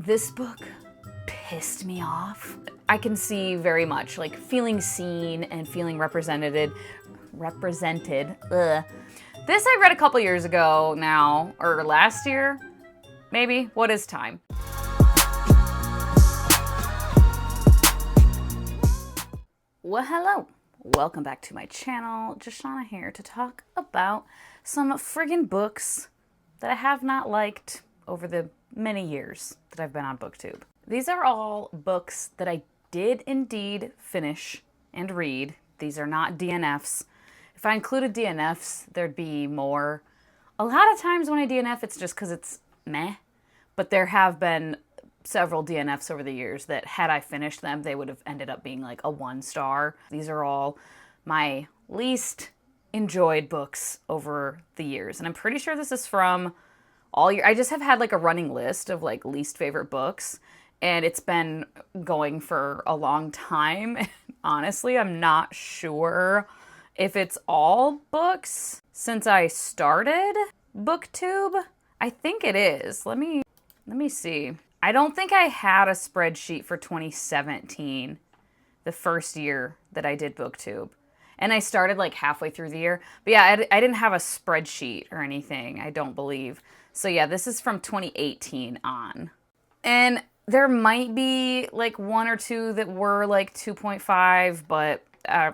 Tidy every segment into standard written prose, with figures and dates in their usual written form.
This book pissed me off. I can see very much like feeling seen and feeling represented. Ugh. This I read a couple years ago now, or last year, maybe. What is time? Well, hello. Welcome back to my channel. Joshana here to talk about some friggin' books that I have not liked over the many years that I've been on BookTube. These are all books that I did indeed finish and read. These are not DNFs. If I included DNFs, there'd be more. A lot of times when I DNF, it's just because it's meh. But there have been several DNFs over the years that had I finished them, they would have ended up being like a 1-star. These are all my least enjoyed books over the years. And I'm pretty sure this is from all year. I just have had like a running list of like least favorite books. And it's been going for a long time. Honestly, I'm not sure if it's all books since I started BookTube. I think it is. Let me see. I don't think I had a spreadsheet for 2017, the first year that I did BookTube. And I started like halfway through the year. But yeah, I didn't have a spreadsheet or anything, I don't believe. So yeah, this is from 2018 on. And there might be like one or two that were like 2.5, but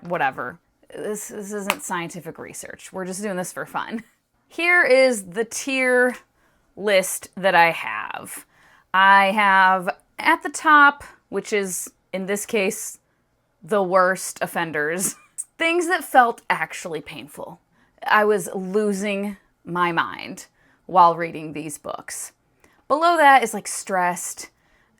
whatever. This isn't scientific research. We're just doing this for fun. Here is the tier list that I have. I have at the top, which is, in this case, the worst offenders. Things that felt actually painful. I was losing my mind while reading these books. Below that is like stressed.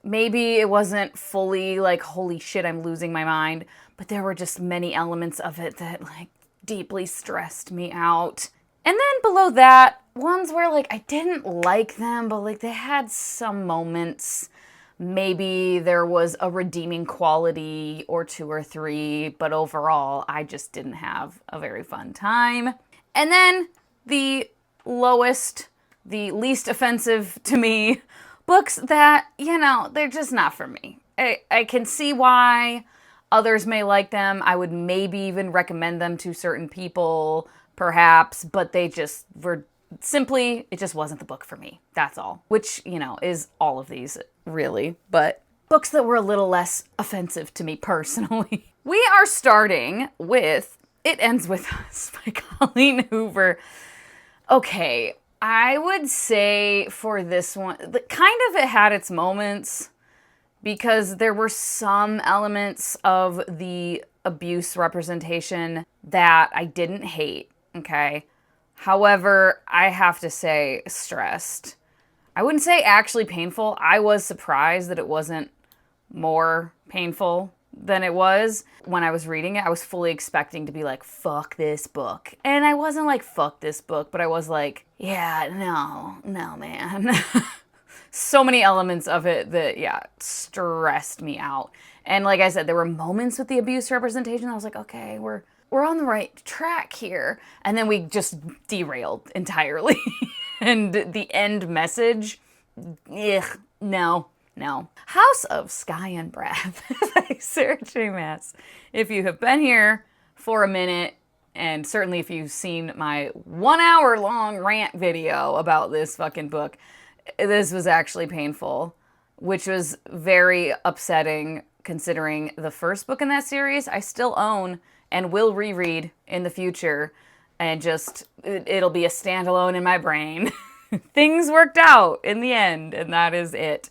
Maybe it wasn't fully like, holy shit, I'm losing my mind. But there were just many elements of it that like deeply stressed me out. And then below that, ones where like I didn't like them, but like they had some moments. Maybe there was a redeeming quality or 2 or 3, but overall I just didn't have a very fun time. And then the lowest, the least offensive to me, books that, you know, they're just not for me. I can see why others may like them. I would maybe even recommend them to certain people, perhaps, but they just were simply, it just wasn't the book for me. That's all. Which, you know, is all of these, really. But books that were a little less offensive to me personally. We are starting with It Ends With Us by Colleen Hoover. Okay, I would say for this one, kind of it had its moments because there were some elements of the abuse representation that I didn't hate, okay? However, I have to say stressed. I wouldn't say actually painful. I was surprised that it wasn't more painful than it was. When I was reading it, I was fully expecting to be like, fuck this book. And I wasn't like, fuck this book, but I was like, yeah, no, man. So many elements of it that, yeah, stressed me out. And like I said, there were moments with the abuse representation. I was like, okay, we're on the right track here. And then we just derailed entirely. And the end message, no. House of Sky and Breath by Sarah J. Maas. If you have been here for a minute, and certainly if you've seen my 1-hour-long rant video about this fucking book, this was actually painful, which was very upsetting considering the first book in that series I still own and will reread in the future, and just, it'll be a standalone in my brain. Things worked out in the end, and that is it.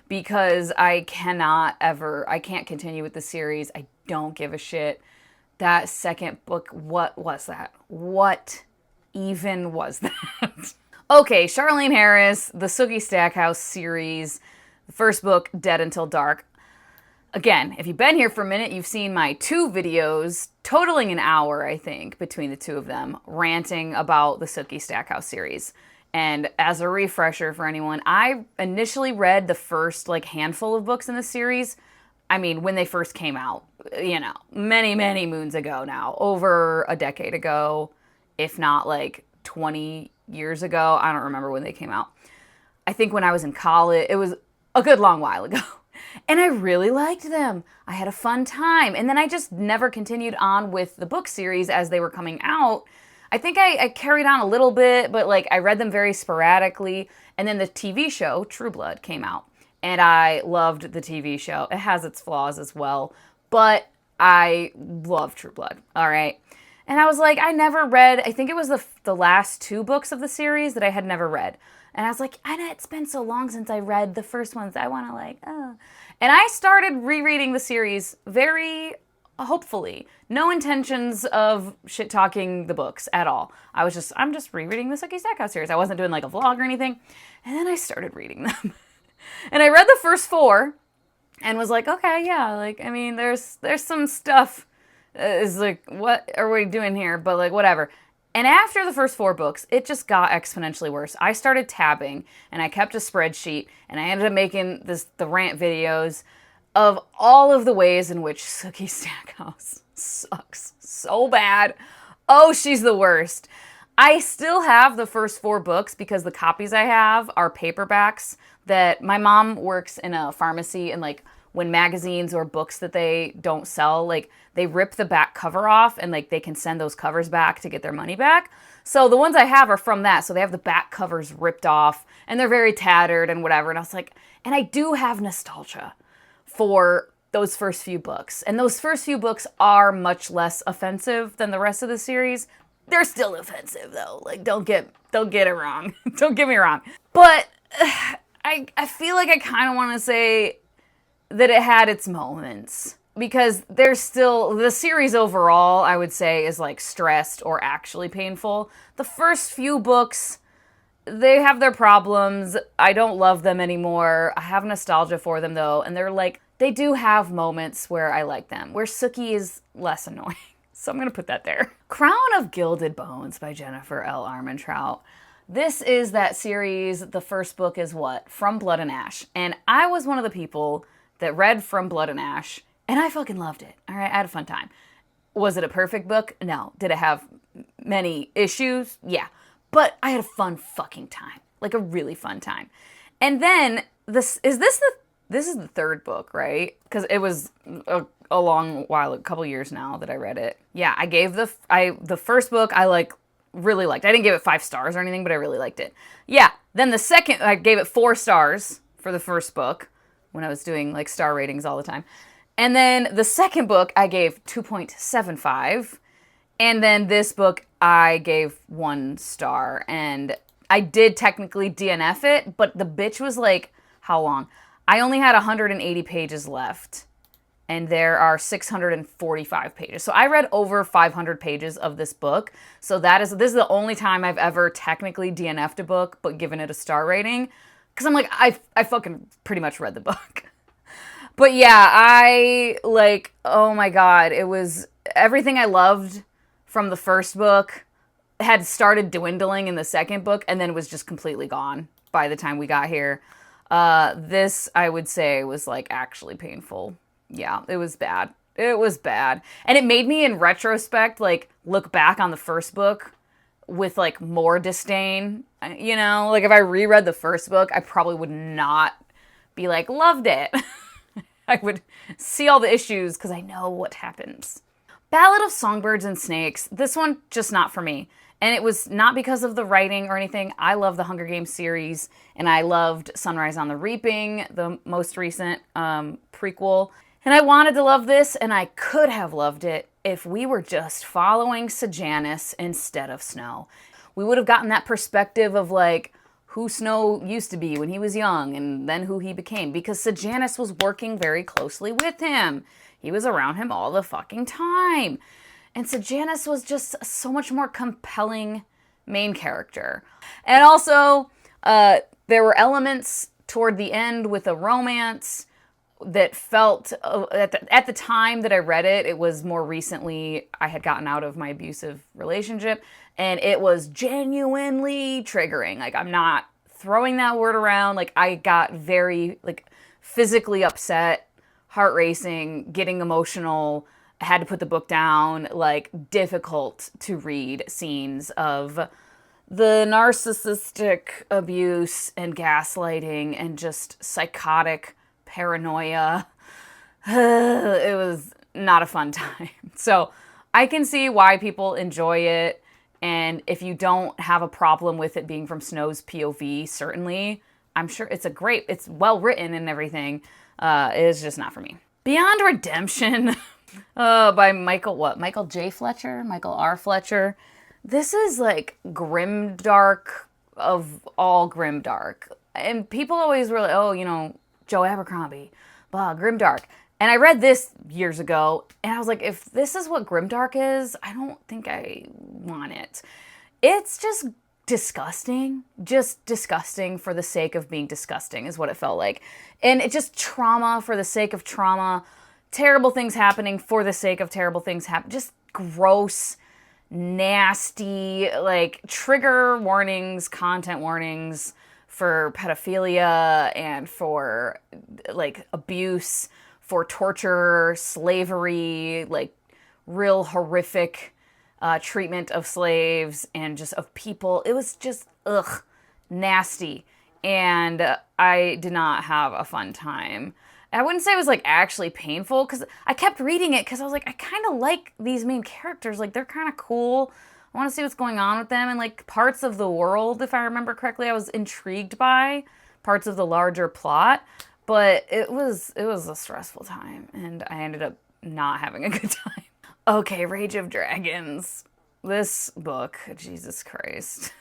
Because I can't continue with the series. I don't give a shit. That second book, what was that? What even was that? Okay, Charlaine Harris, the Sookie Stackhouse series, the first book, Dead Until Dark. Again, if you've been here for a minute, you've seen my 2 videos, totaling an hour, I think, between the 2 of them, ranting about the Sookie Stackhouse series. And as a refresher for anyone, I initially read the first like handful of books in the series. I mean, when they first came out, you know, many, many moons ago now, over a decade ago, if not like 20 years ago. I don't remember when they came out. I think when I was in college, it was a good long while ago. And I really liked them. I had a fun time. And then I just never continued on with the book series as they were coming out. I think I carried on a little bit, but like I read them very sporadically. And then the TV show, True Blood, came out. And I loved the TV show. It has its flaws as well, but I love True Blood. All right. And I was like, I never read, I think it was the last two books of the series that I had never read. And I was like, I know it's been so long since I read the first ones. I want to like, oh. And I started rereading the series very hopefully. No intentions of shit talking the books at all. I'm just rereading the Sookie Stackhouse series. I wasn't doing like a vlog or anything. And then I started reading them. And I read the first four and was like, okay, yeah, like, I mean, there's some stuff is like, what are we doing here? But like, whatever. And after the first four books, it just got exponentially worse. I started tabbing, and I kept a spreadsheet, and I ended up making the rant videos of all of the ways in which Sookie Stackhouse sucks so bad. Oh, she's the worst. I still have the first four books because the copies I have are paperbacks that my mom works in a pharmacy, and like when magazines or books that they don't sell, like they rip the back cover off and like they can send those covers back to get their money back. So the ones I have are from that. So they have the back covers ripped off and they're very tattered and whatever. And I was like, and I do have nostalgia for those first few books. And those first few books are much less offensive than the rest of the series. They're still offensive though. Like don't get it wrong. Don't get me wrong. But I feel like I kind of want to say that it had its moments, because there's still, the series overall, I would say, is like stressed or actually painful. The first few books, they have their problems. I don't love them anymore. I have nostalgia for them though, and they're like, they do have moments where I like them, where Sookie is less annoying. So I'm gonna put that there. Crown of Gilded Bones by Jennifer L. Armentrout. This is that series. The first book is what? From Blood and Ash. And I was one of the people that read From Blood and Ash, and I fucking loved it. All right, I had a fun time. Was it a perfect book? No. Did it have many issues? Yeah. But I had a fun fucking time. Like a really fun time. And then this is the third book, right? Because it was a long while, a couple years now that I read it. Yeah, I gave the first book I really liked. I didn't give it 5 stars or anything, but I really liked it. Yeah. Then the second, I gave it 4 stars for the first book, when I was doing like star ratings all the time. And then the second book I gave 2.75. And then this book I gave 1 star. And I did technically DNF it, but the bitch was like, how long? I only had 180 pages left. And there are 645 pages. So I read over 500 pages of this book. So this is the only time I've ever technically DNF'd a book, but given it a star rating. Because I'm like, I fucking pretty much read the book. But yeah, oh my God. It was everything I loved from the first book had started dwindling in the second book and then was just completely gone by the time we got here. This, I would say, was like actually painful. Yeah, it was bad. It was bad. And it made me, in retrospect, like look back on the first book with like more disdain. You know, like if I reread the first book, I probably would not be like, loved it. I would see all the issues because I know what happens. Ballad of Songbirds and Snakes. This one, just not for me. And it was not because of the writing or anything. I love the Hunger Games series, and I loved Sunrise on the Reaping, the most recent prequel. And I wanted to love this, and I could have loved it if we were just following Sejanus instead of Snow. We would have gotten that perspective of like who Snow used to be when he was young and then who he became, because Sejanus was working very closely with him. He was around him all the fucking time. And Sejanus was just so much more compelling main character. And also, there were elements toward the end with a romance that felt, at the time that I read it, it was more recently I had gotten out of my abusive relationship, and it was genuinely triggering. Like, I'm not throwing that word around. Like, I got very, like, physically upset, heart racing, getting emotional. I had to put the book down, like, difficult to read scenes of the narcissistic abuse and gaslighting and just psychotic paranoia, it was not a fun time. So I can see why people enjoy it. And if you don't have a problem with it being from Snow's POV, certainly, I'm sure it's well written and everything. It's just not for me. Beyond Redemption by Michael J. Fletcher? Michael R. Fletcher. This is like grimdark of all grimdark. And people always were like, oh, Joe Abercrombie, blah, grimdark. And I read this years ago, and I was like, if this is what grimdark is, I don't think I want it. It's just disgusting. Just disgusting for the sake of being disgusting is what it felt like. And it just trauma for the sake of trauma. Terrible things happening for the sake of terrible things happening. Just gross, nasty, like trigger warnings, content warnings for pedophilia and for like abuse, for torture, slavery, like real horrific treatment of slaves and just of people. It was just, nasty. And I did not have a fun time. I wouldn't say it was like actually painful because I kept reading it because I was like, I kind of like these main characters. Like they're kind of cool. I want to see what's going on with them. And like parts of the world, if I remember correctly, I was intrigued by parts of the larger plot. But it was a stressful time, and I ended up not having a good time. Okay, Rage of Dragons. This book, Jesus Christ.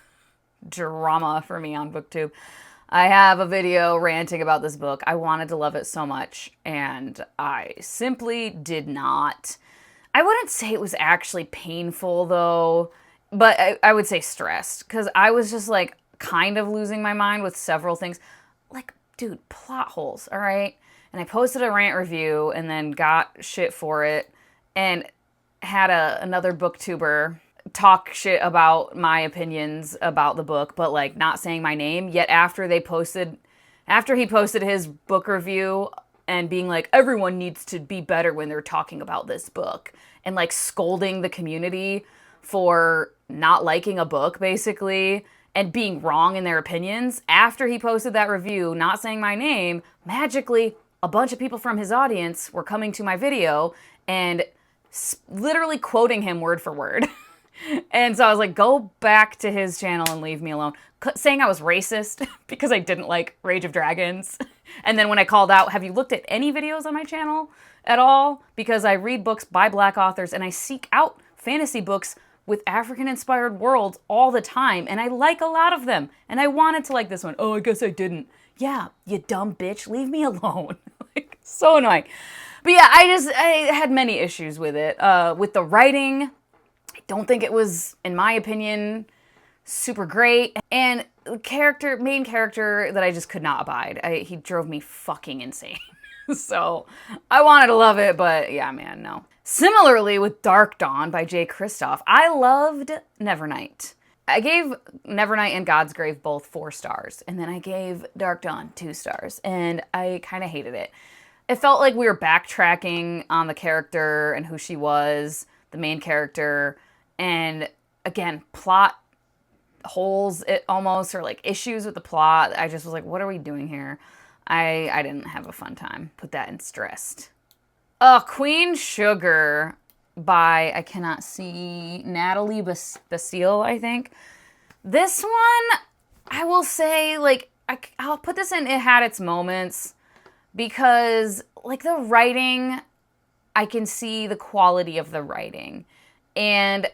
Drama for me on BookTube. I have a video ranting about this book. I wanted to love it so much, and I simply did not. I wouldn't say it was actually painful, though, but I would say stressed, because I was just, like, kind of losing my mind with several things. Like, dude, plot holes, all right? And I posted a rant review and then got shit for it and had another booktuber talk shit about my opinions about the book, but like not saying my name. Yet after he posted his book review and being like, everyone needs to be better when they're talking about this book, and like scolding the community for not liking a book, basically, and being wrong in their opinions. After he posted that review, not saying my name, magically, a bunch of people from his audience were coming to my video and literally quoting him word for word. And so I was like, go back to his channel and leave me alone. Saying I was racist because I didn't like Rage of Dragons. And then when I called out, have you looked at any videos on my channel at all? Because I read books by Black authors and I seek out fantasy books with African-inspired worlds all the time, and I like a lot of them, and I wanted to like this one. Oh, I guess I didn't. Yeah, you dumb bitch, leave me alone. Like, so annoying. But yeah, I had many issues with it. With the writing, I don't think it was, in my opinion, super great. And the main character that I just could not abide. He drove me fucking insane. So I wanted to love it, but yeah, man, no. Similarly, with Dark Dawn by Jay Kristoff, I loved Nevernight. I gave Nevernight and God's Grave both 4 stars, and then I gave Dark Dawn 2 stars, and I kind of hated it. It felt like we were backtracking on the character and who she was, the main character, and again, plot holes, it almost, or like issues with the plot. I just was like, what are we doing here? I didn't have a fun time. Put that in stressed. Queen Sugar by, I cannot see, Natalie Basile, I think. This one, I will say, like, I'll put this in, it had its moments, because, like, the writing, I can see the quality of the writing. And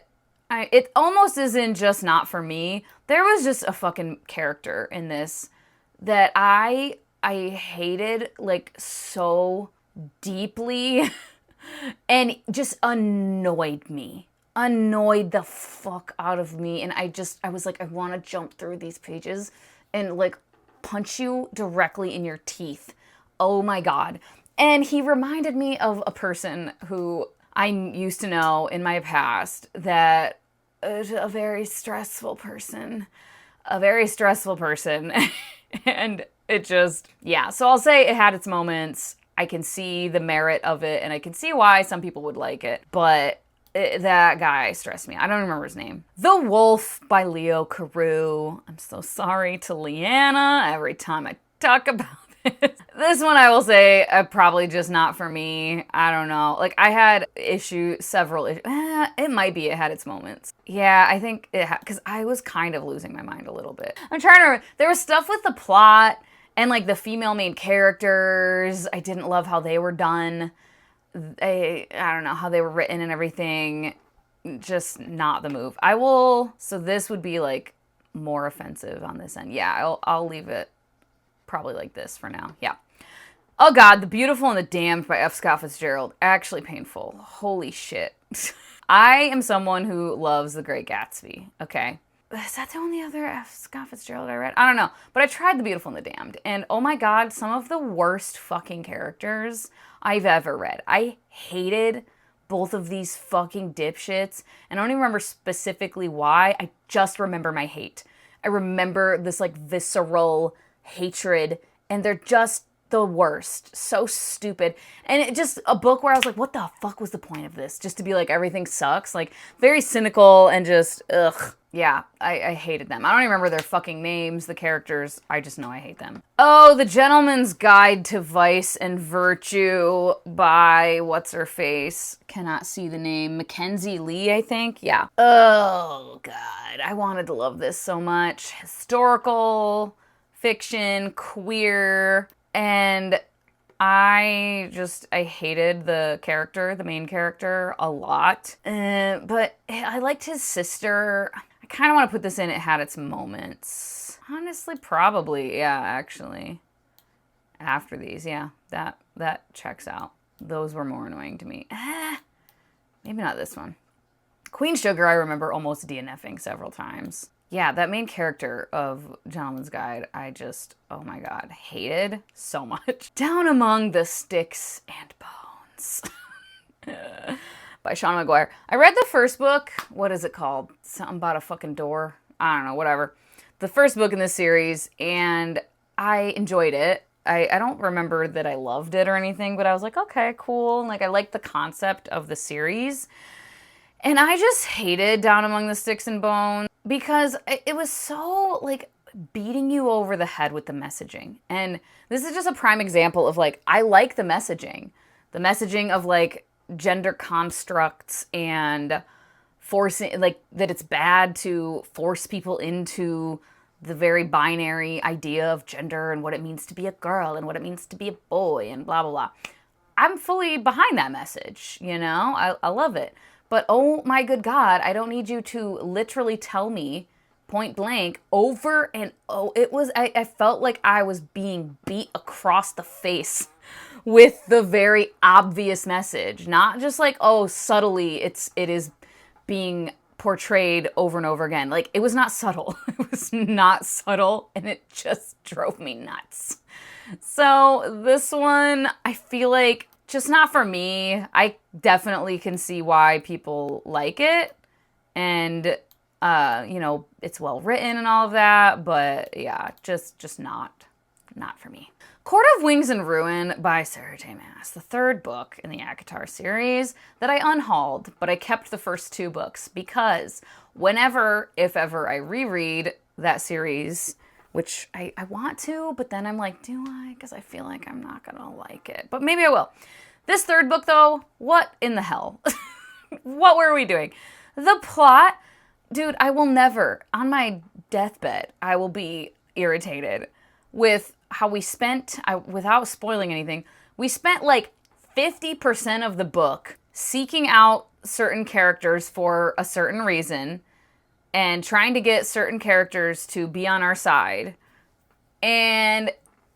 it almost isn't just not for me. There was just a fucking character in this that I hated, like, so deeply and just annoyed me. Annoyed the fuck out of me. And I was like, I want to jump through these pages and, like, punch you directly in your teeth. Oh my God. And he reminded me of a person who I used to know in my past that is a very stressful person. A very stressful person. And it just, yeah. So I'll say it had its moments. I can see the merit of it, and I can see why some people would like it. But That guy stressed me. I don't remember his name. The Wolf by Leo Carew. I'm so sorry to Leanna every time I talk about this. This one I will say, probably just not for me. I don't know. Like, I had several issues. It might be, it had its moments. Yeah, I think it had, because I was kind of losing my mind a little bit. I'm trying to remember. There was stuff with the plot and, like, the female main characters. I didn't love how they were done. I don't know how they were written and everything. Just not the move. So this would be like more offensive on this end. Yeah, I'll leave it probably like this for now. Yeah. Oh God, The Beautiful and the Damned by F. Scott Fitzgerald. Actually painful. Holy shit. I am someone who loves The Great Gatsby. Okay. Is that the only other F. Scott Fitzgerald I read? I don't know. But I tried The Beautiful and the Damned. And oh my God, some of the worst fucking characters I've ever read. I hated both of these fucking dipshits. And I don't even remember specifically why. I just remember my hate. I remember this like visceral hatred. And they're just the worst. So stupid. And it just a book where I was like, what the fuck was the point of this? Just to be like, everything sucks. Like, very cynical and just, ugh. Yeah, I hated them. I don't even remember their fucking names, the characters. I just know I hate them. Oh, The Gentleman's Guide to Vice and Virtue by what's-her-face. Cannot see the name. Mackenzie Lee, I think. Yeah. Oh, God. I wanted to love this so much. Historical, fiction, queer, and I hated the main character, a lot. But I liked his sister. I kind of want to put this in, it had its moments. Honestly, probably, yeah, actually. After these, yeah, that checks out. Those were more annoying to me. Maybe not this one. Queen Sugar, I remember almost DNFing several times. Yeah, that main character of Gentleman's Guide, I just, oh my God, hated so much. Down Among the Sticks and Bones by Sean McGuire. I read the first book. What is it called? Something about a fucking door. I don't know, whatever. The first book in this series, and I enjoyed it. I don't remember that I loved it or anything, but I was like, okay, cool. Like, I liked the concept of the series. And I just hated Down Among the Sticks and Bones because it was so, like, beating you over the head with the messaging. And this is just a prime example of, like, I like the messaging. The messaging of, like, gender constructs and forcing, like, that it's bad to force people into the very binary idea of gender and what it means to be a girl and what it means to be a boy and blah, blah, blah. I'm fully behind that message, you know? I love it. But oh my good God, I don't need you to literally tell me point blank over and I felt like I was being beat across the face with the very obvious message. Not just like, oh, subtly it is being portrayed over and over again. Like, it was not subtle. It was not subtle, and it just drove me nuts. So this one, I feel like, just not for me. I definitely can see why people like it. And, you know, it's well written and all of that. But yeah, just not for me. Court of Wings and Ruin by Sarah J. Maas, the third book in the ACOTAR series that I unhauled, but I kept the first two books because whenever, if ever, I reread that series, which I want to, but then I'm like, do I? Because I feel like I'm not going to like it. But maybe I will. This third book, though, what in the hell? What were we doing? The plot, dude, I will never, on my deathbed, I will be irritated with how we spent, without spoiling anything, we spent like 50% of the book seeking out certain characters for a certain reason and trying to get certain characters to be on our side. And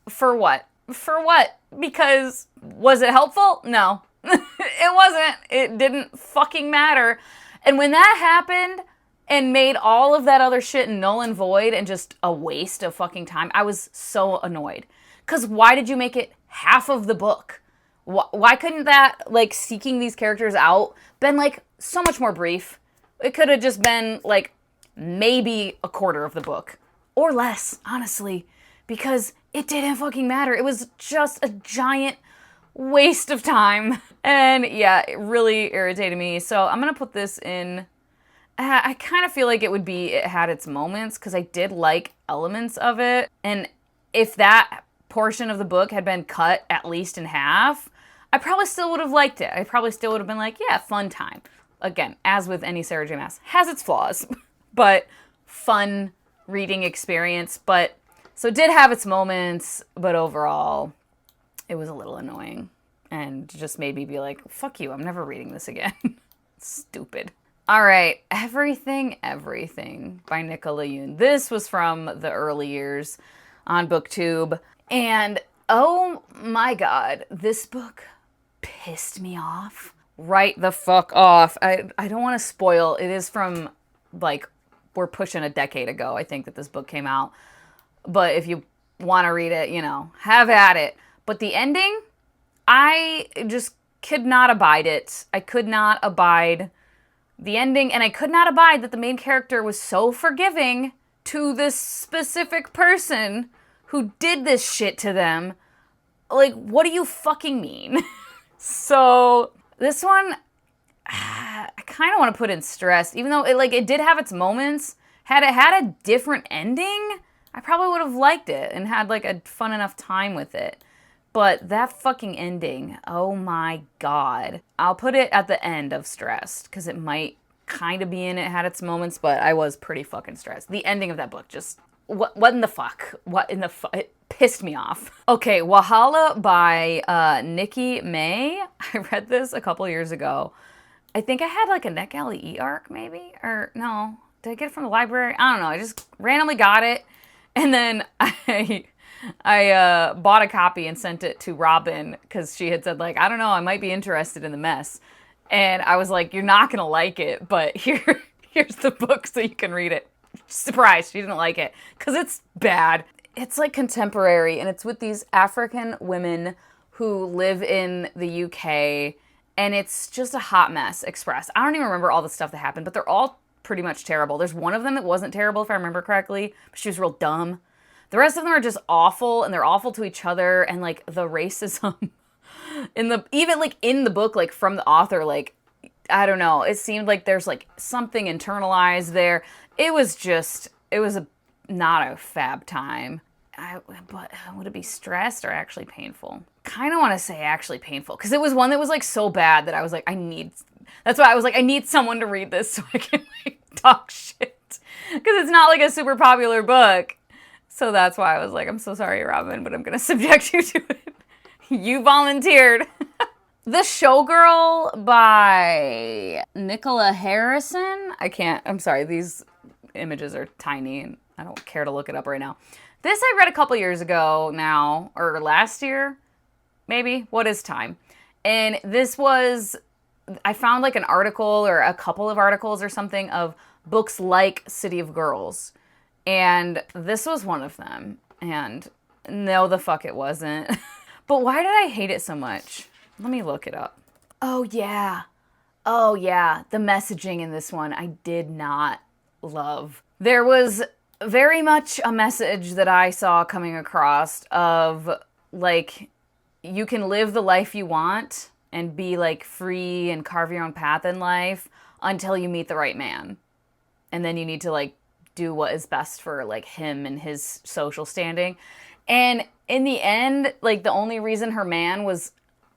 for what? For what? Because was it helpful? No. It wasn't. It didn't fucking matter. And when that happened and made all of that other shit null and void and just a waste of fucking time, I was so annoyed. Because why did you make it half of the book? Why couldn't that, like, seeking these characters out been, like, so much more brief? It could have just been, like, maybe a quarter of the book. Or less, honestly. Because it didn't fucking matter. It was just a giant waste of time. And yeah, it really irritated me. So I'm gonna put this in. I kind of feel like it had its moments because I did like elements of it. And if that portion of the book had been cut at least in half, I probably still would have liked it. I probably still would have been like, yeah, fun time. Again, as with any Sarah J. Maas, has its flaws, but fun reading experience. But so it did have its moments, but overall, it was a little annoying and just made me be like, fuck you, I'm never reading this again. Stupid. All right, Everything by Nicola Yoon. This was from the early years on BookTube. And oh my god, this book pissed me off. Right the fuck off. I don't want to spoil. It is from, like, we're pushing a decade ago, I think, that this book came out. But if you want to read it, have at it. But the ending, I just could not abide it. I could not abide the ending, and I could not abide that the main character was so forgiving to this specific person who did this shit to them. Like, what do you fucking mean? So, this one, I kind of want to put in stress, even though it did have its moments. Had it had a different ending, I probably would have liked it and had like a fun enough time with it. But that fucking ending, oh my god. I'll put it at the end of stressed, because it might kind of be in it, had its moments, but I was pretty fucking stressed. The ending of that book just, what in the fuck? It pissed me off. Okay, Wahala by Nikki May. I read this a couple years ago. I think I had like a NetGalley e-arc maybe, or no, did I get it from the library? I don't know, I just randomly got it, and then I bought a copy and sent it to Robin because she had said, like, I don't know, I might be interested in the mess. And I was like, you're not going to like it, but here's the book so you can read it. Surprise, she didn't like it because it's bad. It's like contemporary, and it's with these African women who live in the UK, and it's just a hot mess express. I don't even remember all the stuff that happened, but they're all pretty much terrible. There's one of them that wasn't terrible, if I remember correctly, but she was real dumb. The rest of them are just awful, and they're awful to each other, and like the racism in the book, like from the author, like, I don't know, it seemed like there's like something internalized there. It was not a fab time. But would it be stressed or actually painful? Kind of want to say actually painful, because it was one that was like so bad that I was like, that's why I was like, I need someone to read this so I can like talk shit, because it's not like a super popular book. So that's why I was like, I'm so sorry, Robin, but I'm going to subject you to it. You volunteered. The Showgirl by Nicola Harrison. I'm sorry, these images are tiny and I don't care to look it up right now. This I read a couple years ago now, or last year, maybe. What is time? And I found like an article or a couple of articles or something of books like City of Girls. And this was one of them. And no, the fuck it wasn't. But why did I hate it so much? Let me look it up. Oh yeah. The messaging in this one I did not love. There was very much a message that I saw coming across of like, you can live the life you want and be like free and carve your own path in life until you meet the right man. And then you need to like do what is best for like him and his social standing. And in the end, like the only reason her man was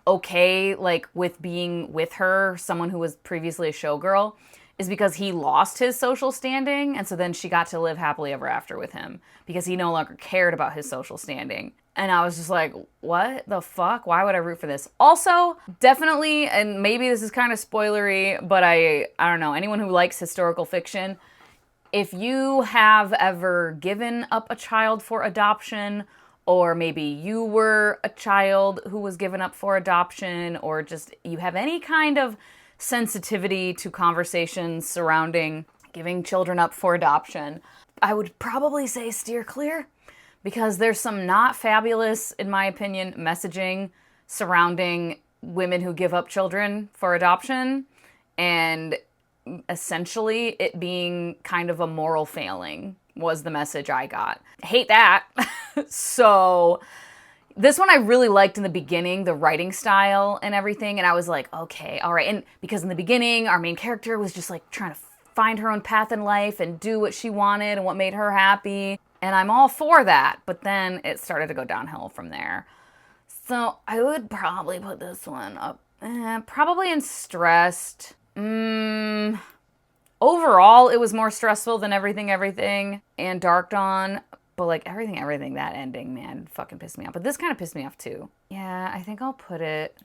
okay like with being with her, someone who was previously a showgirl, is because he lost his social standing, and so then she got to live happily ever after with him because he no longer cared about his social standing. And I was just like, what the fuck? Why would I root for this? Also, definitely, and maybe this is kind of spoilery, but I don't know, anyone who likes historical fiction, if you have ever given up a child for adoption, or maybe you were a child who was given up for adoption, or just you have any kind of sensitivity to conversations surrounding giving children up for adoption, I would probably say steer clear, because there's some not fabulous, in my opinion, messaging surrounding women who give up children for adoption, and essentially it being kind of a moral failing was the message I got. Hate that. So This one I really liked in the beginning, the writing style and everything, and I was like, okay, all right. And because in the beginning, our main character was just like trying to find her own path in life and do what she wanted and what made her happy, and I'm all for that, but then it started to go downhill from there. So I would probably put this one up, probably in stressed. Overall, it was more stressful than Everything, and Dark Dawn. But like everything, that ending, man, fucking pissed me off. But this kind of pissed me off too. Yeah, I think I'll put it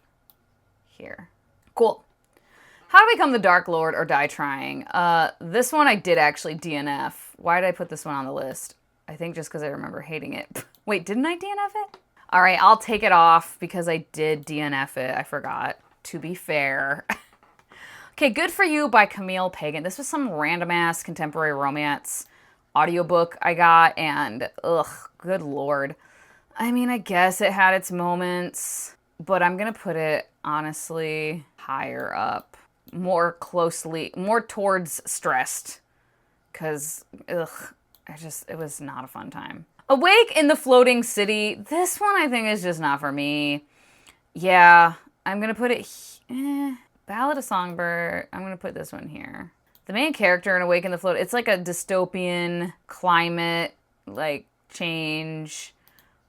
here. Cool. How to Become the Dark Lord or Die Trying. This one I did actually DNF. Why did I put this one on the list? I think just because I remember hating it. Wait, didn't I DNF it? All right, I'll take it off because I did DNF it. I forgot, to be fair. Okay, Good For You by Camille Pagan. This was some random-ass contemporary romance audiobook I got, and ugh, good lord. I mean, I guess it had its moments, but I'm gonna put it, honestly, higher up. More towards stressed. Because, ugh, it was not a fun time. Awake in the Floating City. This one I think is just not for me. Yeah, I'm gonna put it, Ballad of Songbird. I'm gonna put this one here. The main character in Awake in the Float, it's like a dystopian climate, like change,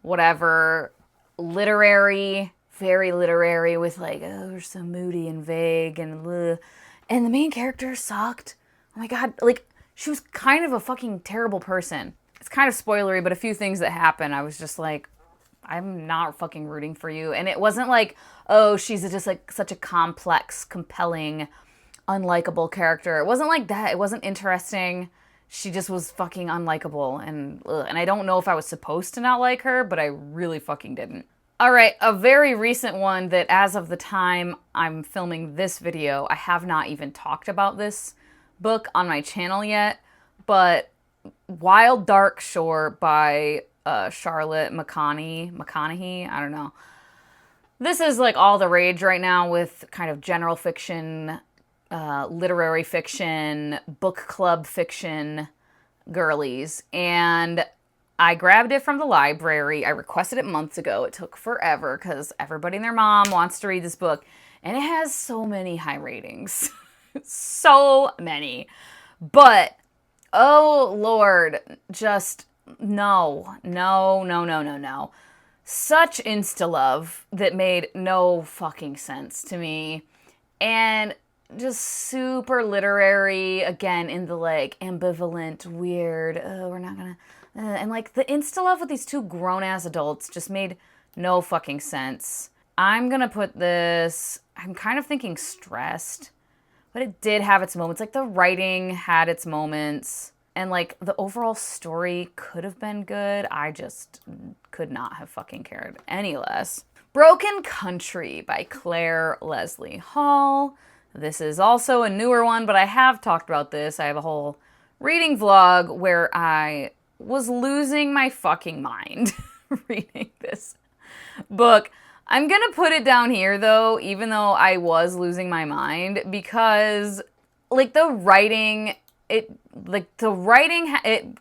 whatever, literary, very literary with like, oh, we're so moody and vague and bleh. And the main character sucked. Oh my god, like, she was kind of a fucking terrible person. It's kind of spoilery, but a few things that happen, I was just like, I'm not fucking rooting for you. And it wasn't like, oh, she's just like such a complex, compelling, unlikable character. It wasn't like that. It wasn't interesting. She just was fucking unlikable, and ugh. And I don't know if I was supposed to not like her, but I really fucking didn't. All right, a very recent one that as of the time I'm filming this video, I have not even talked about this book on my channel yet, but Wild Dark Shore by Charlotte McConaughey, I don't know. This is like all the rage right now with kind of general fiction, literary fiction, book club fiction girlies. And I grabbed it from the library. I requested it months ago. It took forever because everybody and their mom wants to read this book. And it has so many high ratings. So many. But, oh Lord, just no. Such insta-love that made no fucking sense to me. And just super literary, again, in the like ambivalent, weird, oh, we're not gonna, and like the insta-love with these two grown-ass adults just made no fucking sense. I'm gonna put this, I'm kind of thinking stressed, but it did have its moments. Like the writing had its moments, and like the overall story could have been good. I just could not have fucking cared any less. Broken Country by Claire Leslie Hall. This is also a newer one, but I have talked about this. I have a whole reading vlog where I was losing my fucking mind reading this book. I'm gonna put it down here though, even though I was losing my mind, because like the writing, it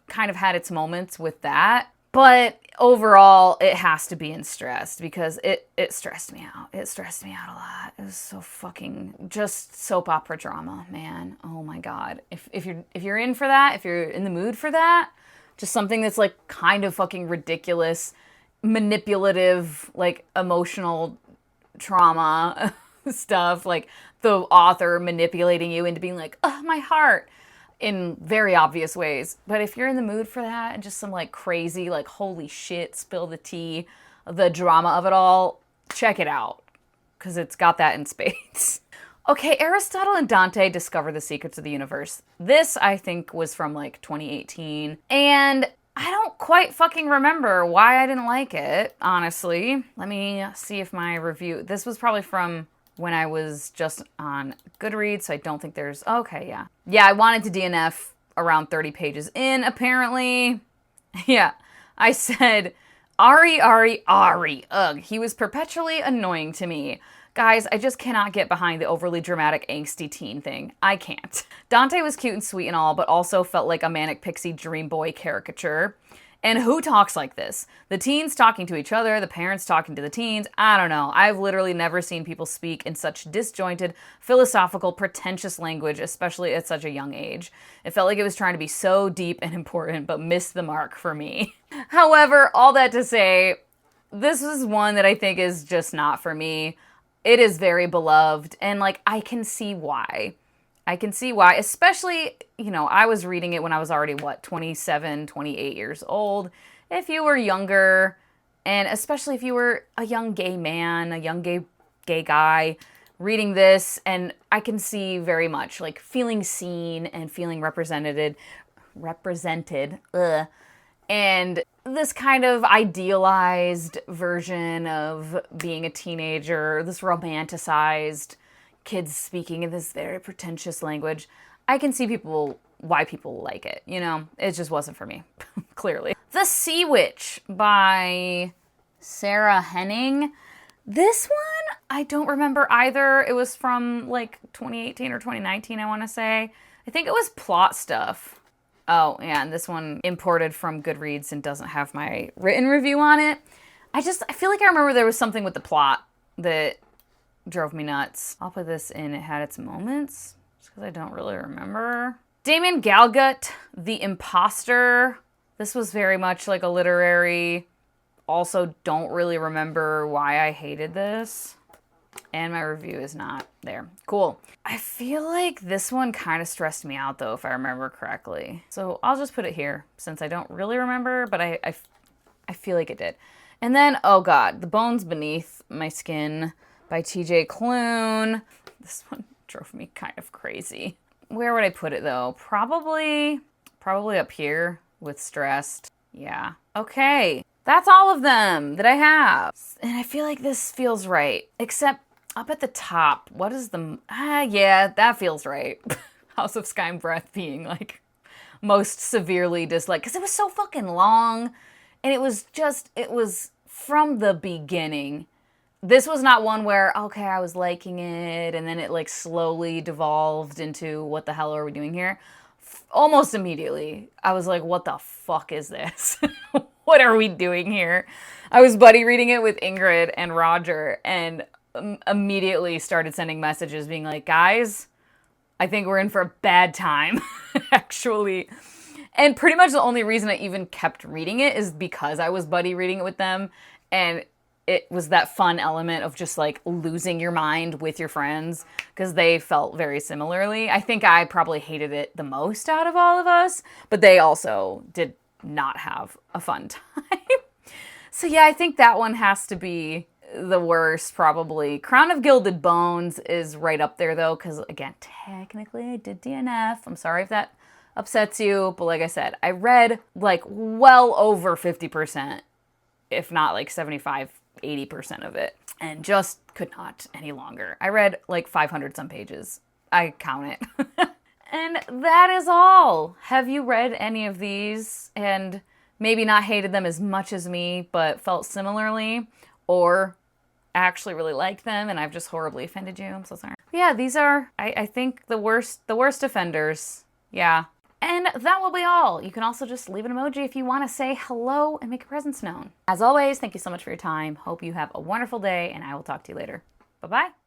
kind of had its moments with that, but overall it has to be in stressed because it stressed me out. It stressed me out a lot. It was so fucking just soap opera drama, man. Oh my god. If you're in for that, if you're in the mood for that, just something that's like kind of fucking ridiculous, manipulative, like emotional trauma stuff, like the author manipulating you into being like, oh, my heart, in very obvious ways. But if you're in the mood for that and just some like crazy, like holy shit, spill the tea, the drama of it all, check it out, because it's got that in spades. Okay, Aristotle and Dante discover the secrets of the universe. This, I think, was from like 2018, and I don't quite fucking remember why I didn't like it, honestly. Let me see if my review, this was probably from when I was just on Goodreads, so I don't think there's, okay, yeah. Yeah, I wanted to DNF around 30 pages in, apparently. Yeah, I said, Ari, ugh, he was perpetually annoying to me. Guys, I just cannot get behind the overly dramatic, angsty teen thing. I can't. Dante was cute and sweet and all, but also felt like a manic pixie dream boy caricature. And who talks like this? The teens talking to each other, the parents talking to the teens. I don't know. I've literally never seen people speak in such disjointed, philosophical, pretentious language, especially at such a young age. It felt like it was trying to be so deep and important, but missed the mark for me. However, all that to say, this is one that I think is just not for me. It is very beloved, and like, I can see why. I can see why, especially, I was reading it when I was already, 27, 28 years old. If you were younger, and especially if you were a young gay man, a young gay guy, reading this, and I can see very much, like, feeling seen and feeling represented, and this kind of idealized version of being a teenager, this romanticized kids speaking in this very pretentious language. I can see why people like it, It just wasn't for me, clearly. The Sea Witch by Sarah Henning. This one, I don't remember either. It was from like 2018 or 2019, I want to say. I think it was plot stuff. Oh, yeah, and this one imported from Goodreads and doesn't have my written review on it. I feel like I remember there was something with the plot that drove me nuts. I'll put this in It Had Its Moments, just because I don't really remember. Damon Galgut, The Imposter. This was very much like a literary. Also don't really remember why I hated this. And my review is not there. Cool. I feel like this one kind of stressed me out, though, if I remember correctly. So I'll just put it here, since I don't really remember, but I feel like it did. And then, oh god, The Bones Beneath My Skin by TJ Klune. This one drove me kind of crazy. Where would I put it, though? Probably up here with Stressed. Yeah. Okay. That's all of them that I have. And I feel like this feels right. Except up at the top, what is yeah, that feels right. House of Sky and Breath being like most severely disliked. Because it was so fucking long. And it was from the beginning. This was not one where, okay, I was liking it, and then it like slowly devolved into what the hell are we doing here? Almost immediately, I was like, what the fuck is this? What are we doing here? I was buddy reading it with Ingrid and Roger, and immediately started sending messages being like, guys, I think we're in for a bad time, actually. And pretty much the only reason I even kept reading it is because I was buddy reading it with them, and it was that fun element of just like losing your mind with your friends because they felt very similarly. I think I probably hated it the most out of all of us, but they also did not have a fun time. So yeah, I think that one has to be the worst, probably. Crown of Gilded Bones is right up there though, because again, technically I did DNF. I'm sorry if that upsets you, but like I said, I read like well over 50%, if not like 75-80% of it, and just could not any longer. I read like 500 some pages. I count it. And that is all. Have you read any of these and maybe not hated them as much as me, but felt similarly, or actually really liked them and I've just horribly offended you? I'm so sorry. Yeah, these are, I think, the worst offenders. Yeah. And that will be all. You can also just leave an emoji if you want to say hello and make your presence known. As always, thank you so much for your time. Hope you have a wonderful day, and I will talk to you later. Bye-bye.